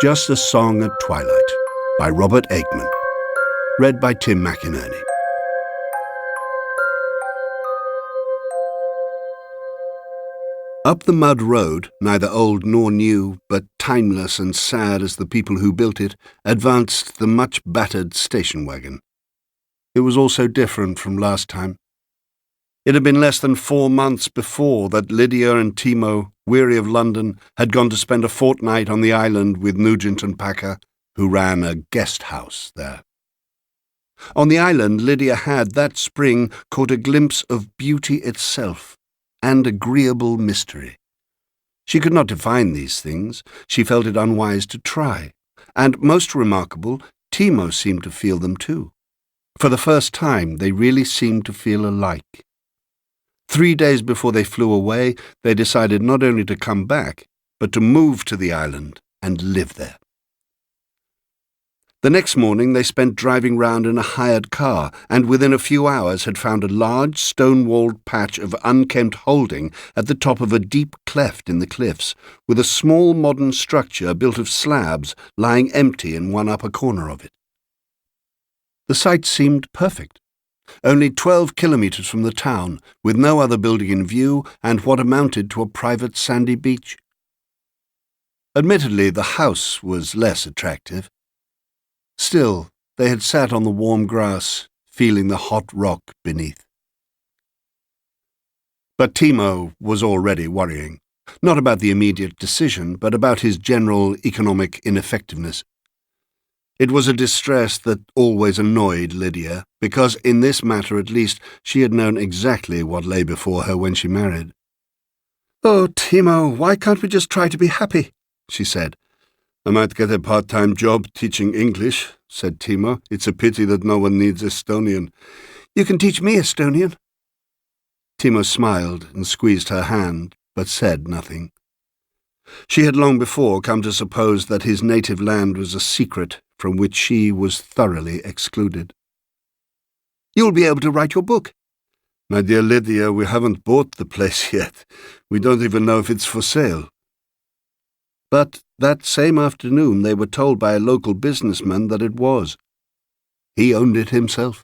Just a Song at Twilight by Robert Aickman. Read by Tim McInerney. Up the mud road, neither old nor new, but timeless and sad as the people who built it, advanced the much battered station wagon. It was also different from last time. It had been less than 4 months before that Lydia and Timo, weary of London, had gone to spend a fortnight on the island with Nugent and Packer, who ran a guest house there. On the island, Lydia had that spring caught a glimpse of beauty itself and agreeable mystery. She could not define these things. She felt it unwise to try. And most remarkable, Timo seemed to feel them too. For the first time, they really seemed to feel alike. 3 days before they flew away, they decided not only to come back, but to move to the island and live there. The next morning they spent driving round in a hired car, and within a few hours had found a large stone-walled patch of unkempt holding at the top of a deep cleft in the cliffs, with a small modern structure built of slabs lying empty in one upper corner of it. The site seemed perfect. Only 12 kilometres from the town, with no other building in view, and what amounted to a private sandy beach. Admittedly, the house was less attractive. Still, they had sat on the warm grass, feeling the hot rock beneath. But Timo was already worrying, not about the immediate decision, but about his general economic ineffectiveness. It was a distress that always annoyed Lydia, because in this matter at least she had known exactly what lay before her when she married. "Oh, Timo, why can't we just try to be happy?" she said. "I might get a part-time job teaching English," said Timo. "It's a pity that no one needs Estonian." "You can teach me Estonian." Timo smiled and squeezed her hand, but said nothing. She had long before come to suppose that his native land was a secret from which she was thoroughly excluded. "You'll be able to write your book." "My dear Lydia, we haven't bought the place yet. We don't even know if it's for sale." But that same afternoon they were told by a local businessman that it was. He owned it himself.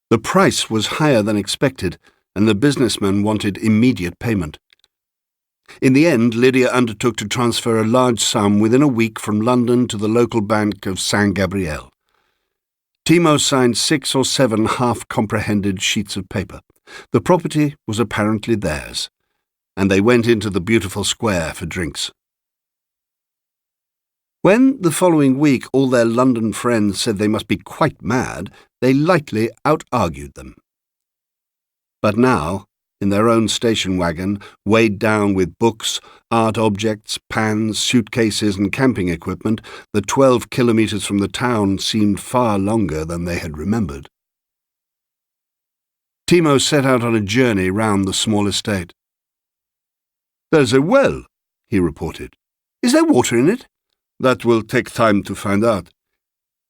The price was higher than expected, and the businessman wanted immediate payment. In the end, Lydia undertook to transfer a large sum within a week from London to the local bank of San Gabriel. Timo signed 6 or 7 half-comprehended sheets of paper. The property was apparently theirs, and they went into the beautiful square for drinks. When, the following week, all their London friends said they must be quite mad, they lightly out-argued them. But now, in their own station wagon, weighed down with books, art objects, pans, suitcases and camping equipment, the 12 kilometres from the town seemed far longer than they had remembered. Timo set out on a journey round the small estate. "There's a well," he reported. "Is there water in it?" "That will take time to find out."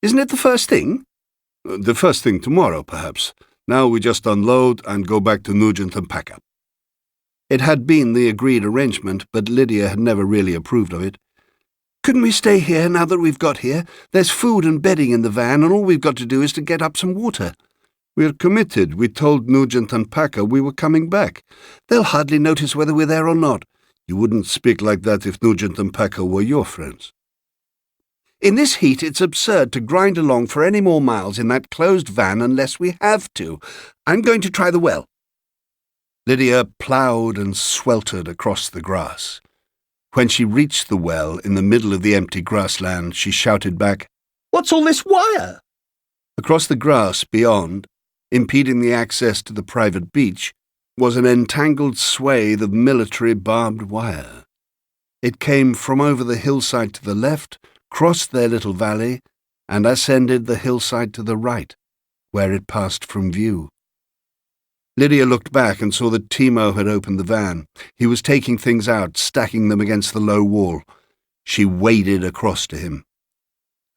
"Isn't it the first thing?" "The first thing tomorrow, perhaps. Now we just unload and go back to Nugent and Packer." It had been the agreed arrangement, but Lydia had never really approved of it. "Couldn't we stay here now that we've got here? There's food and bedding in the van, and all we've got to do is to get up some water." "We're committed. We told Nugent and Packer we were coming back." "They'll hardly notice whether we're there or not." "You wouldn't speak like that if Nugent and Packer were your friends." "In this heat it's absurd to grind along for any more miles in that closed van unless we have to. I'm going to try the well." Lydia ploughed and sweltered across the grass. When she reached the well in the middle of the empty grassland, she shouted back, "What's all this wire?" Across the grass beyond, impeding the access to the private beach, was an entangled swathe of military barbed wire. It came from over the hillside to the left, crossed their little valley, and ascended the hillside to the right, where it passed from view. Lydia looked back and saw that Timo had opened the van. He was taking things out, stacking them against the low wall. She waded across to him.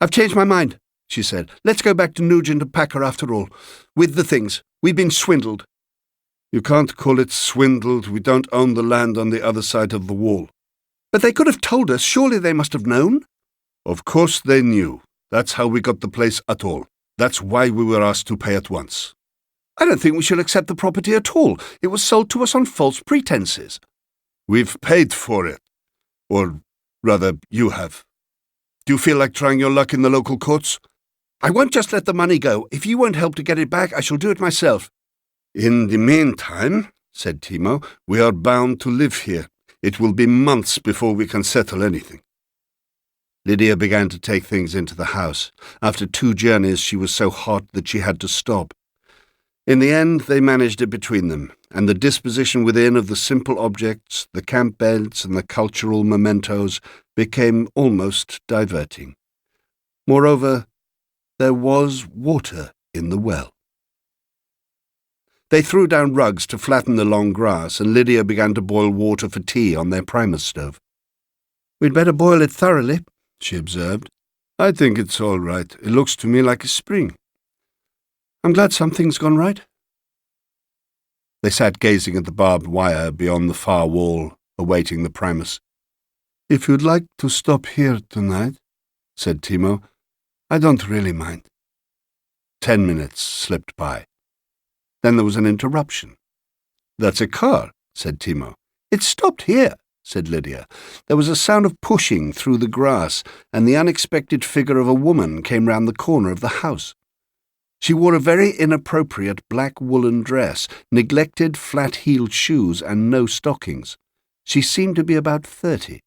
"I've changed my mind," she said. "Let's go back to Nugent and Packer after all. With the things. We've been swindled." "You can't call it swindled. We don't own the land on the other side of the wall." But they could have told us. Surely they must have known? Of course they knew. That's how we got the place at all. That's why we were asked to pay at once. I don't think we should accept the property at all. It was sold to us on false pretenses. We've paid for it. Or, rather, you have. Do you feel like trying your luck in the local courts? I won't just let the money go. If you won't help to get it back, I shall do it myself. In the meantime, said Timo, we are bound to live here. It will be months before we can settle anything. Lydia began to take things into the house. After 2 journeys, she was so hot that she had to stop. In the end, they managed it between them, and the disposition within of the simple objects, the camp beds and the cultural mementos, became almost diverting. Moreover, there was water in the well. They threw down rugs to flatten the long grass, and Lydia began to boil water for tea on their Primus stove. "We'd better boil it thoroughly," she observed. "I think it's all right. It looks to me like a spring. I'm glad something's gone right." They sat gazing at the barbed wire beyond the far wall, awaiting the Primus. "If you'd like to stop here tonight," said Timo, "I don't really mind." 10 minutes slipped by. Then there was an interruption. "That's a car," said Timo. "It stopped here," said Lydia. There was a sound of pushing through the grass, and the unexpected figure of a woman came round the corner of the house. She wore a very inappropriate black woolen dress, neglected flat-heeled shoes, and no stockings. She seemed to be about 30.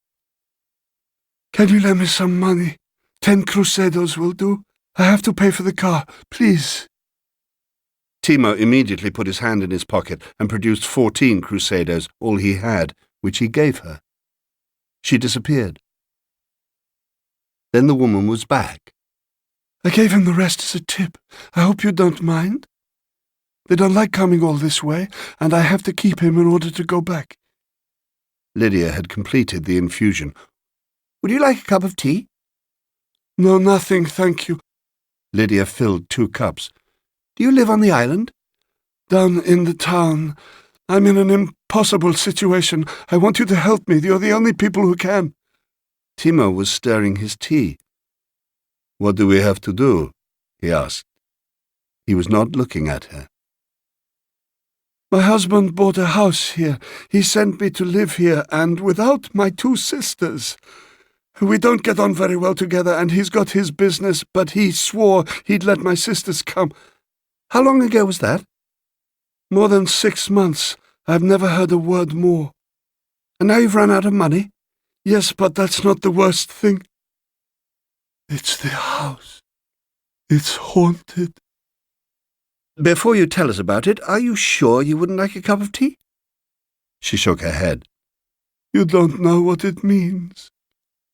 "Can you lend me some money? 10 crusados will do. I have to pay for the car, please." Timo immediately put his hand in his pocket and produced 14 crusados, all he had, which he gave her. She disappeared. Then the woman was back. "I gave him the rest as a tip. I hope you don't mind. They don't like coming all this way, and I have to keep him in order to go back." Lydia had completed the infusion. "Would you like a cup of tea?" "No, nothing, thank you." Lydia filled 2 cups. "Do you live on the island?" "Down in the town. I'm in an impossible situation. I want you to help me. You're the only people who can." Timo was stirring his tea. "What do we have to do?" he asked. He was not looking at her. "My husband bought a house here. He sent me to live here, and without my 2 sisters. We don't get on very well together, and he's got his business, but he swore he'd let my sisters come." "How long ago was that?" "More than 6 months. I've never heard a word more." "And now you've run out of money?" "Yes, but that's not the worst thing. It's the house. It's haunted." "Before you tell us about it, are you sure you wouldn't like a cup of tea?" She shook her head. "You don't know what it means.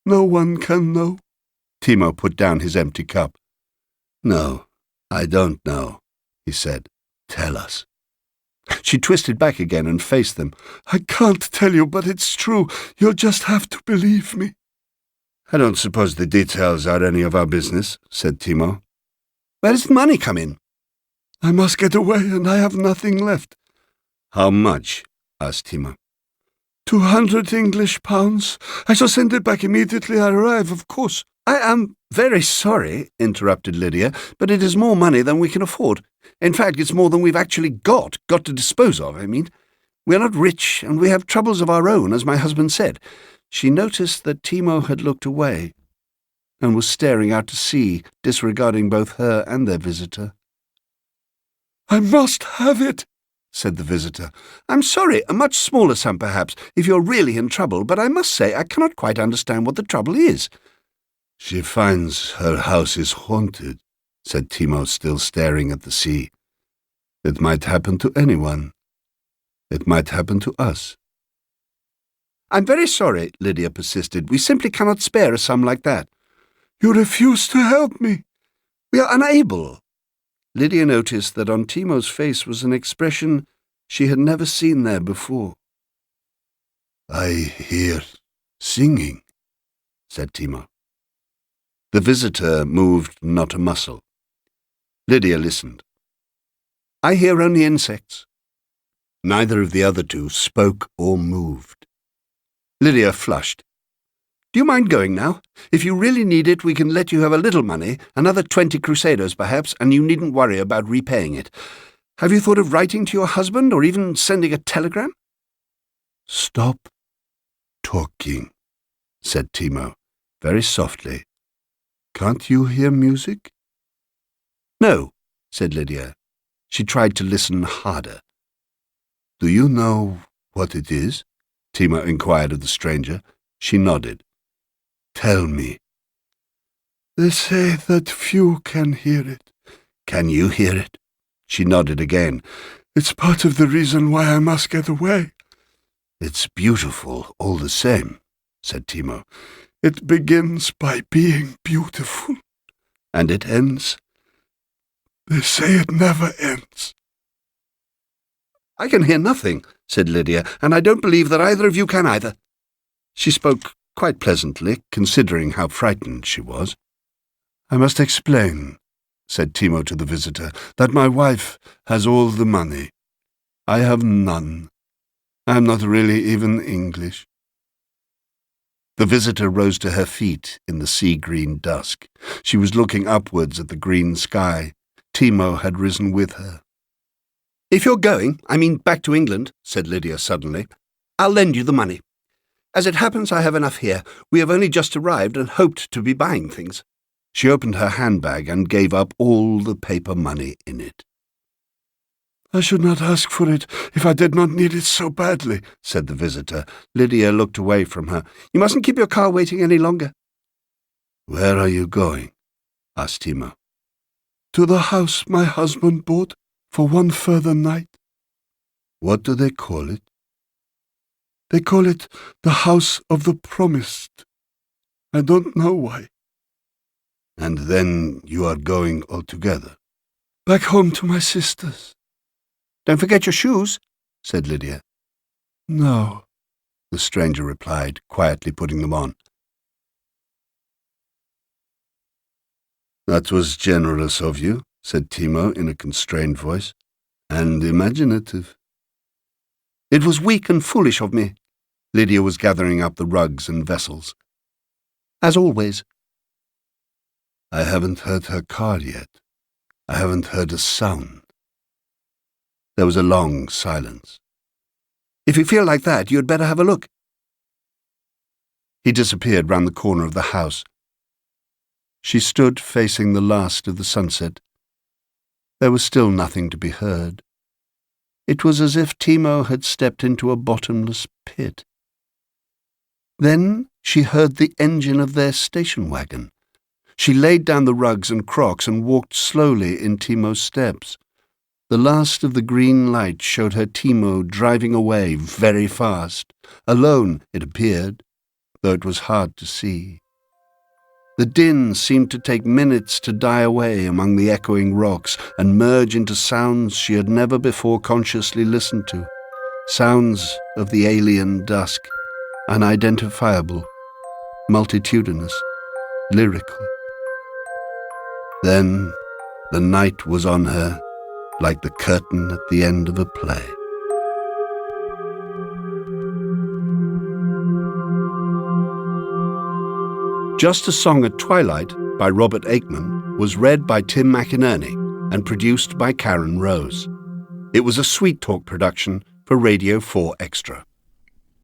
No one can know." Timo put down his empty cup. "No, I don't know," he said. "Tell us." She twisted back again and faced them. "I can't tell you, but it's true. You'll just have to believe me." "I don't suppose the details are any of our business," said Timo. "Where does the money come in?" "I must get away, and I have nothing left." "How much?" asked Timo. 200 English pounds. I shall send it back immediately I arrive, of course." "I am very sorry," interrupted Lydia, "but it is more money than we can afford. In fact, it's more than we've actually got to dispose of, I mean. We're not rich, and we have troubles of our own, as my husband said." She noticed that Timo had looked away and was staring out to sea, disregarding both her and their visitor. "I must have it," said the visitor. "I'm sorry, a much smaller sum perhaps, if you're really in trouble, but I must say I cannot quite understand what the trouble is." "She finds her house is haunted," said Timo, still staring at the sea. "It might happen to anyone. It might happen to us." "I'm very sorry," Lydia persisted. "We simply cannot spare a sum like that." "You refuse to help me?" "We are unable." Lydia noticed that on Timo's face was an expression she had never seen there before. "I hear singing," said Timo. The visitor moved not a muscle. Lydia listened. "I hear only insects." Neither of the other 2 spoke or moved. Lydia flushed. Do you mind going now? If you really need it, we can let you have a little money, another 20 crusaders perhaps, and you needn't worry about repaying it. Have you thought of writing to your husband or even sending a telegram?" "Stop talking," said Timo, very softly. "Can't you hear music?" "No," said Lydia. She tried to listen harder. "Do you know what it is?" Timo inquired of the stranger. She nodded. "Tell me." "They say that few can hear it." "Can you hear it?" She nodded again. "It's part of the reason why I must get away." "It's beautiful all the same," said Timo. "It begins by being beautiful." "And it ends?" "They say it never ends." "I can hear nothing," said Lydia, "and I don't believe that either of you can either." She spoke quite pleasantly, considering how frightened she was. "I must explain," said Timo to the visitor, "that my wife has all the money. I have none. I am not really even English." The visitor rose to her feet in the sea-green dusk. She was looking upwards at the green sky. Timo had risen with her. "If you're going, I mean back to England," said Lydia suddenly, "I'll lend you the money. As it happens, I have enough here. We have only just arrived and hoped to be buying things." She opened her handbag and gave up all the paper money in it. "I should not ask for it if I did not need it so badly," said the visitor. Lydia looked away from her. "You mustn't keep your car waiting any longer." "Where are you going?" asked Timo. "To the house my husband bought for one further night." "What do they call it?" "They call it the House of the Promised. I don't know why." "And then you are going altogether?" "Back home to my sisters." "Don't forget your shoes," said Lydia. "No," the stranger replied, quietly putting them on. "That was generous of you," said Timo in a constrained voice, "and imaginative." "It was weak and foolish of me." Lydia was gathering up the rugs and vessels. "As always." "I haven't heard her car yet. I haven't heard a sound." There was a long silence. "If you feel like that, you had better have a look." He disappeared round the corner of the house. She stood facing the last of the sunset. There was still nothing to be heard. It was as if Timo had stepped into a bottomless pit. Then she heard the engine of their station wagon. She laid down the rugs and crocks and walked slowly in Timo's steps. The last of the green light showed her Timo driving away very fast, alone, it appeared, though it was hard to see. The din seemed to take minutes to die away among the echoing rocks and merge into sounds she had never before consciously listened to, sounds of the alien dusk, unidentifiable, multitudinous, lyrical. Then the night was on her, like the curtain at the end of a play. Just a Song at Twilight by Robert Aickman was read by Tim McInerney and produced by Karen Rose. It was a Sweet Talk production for Radio 4 Extra.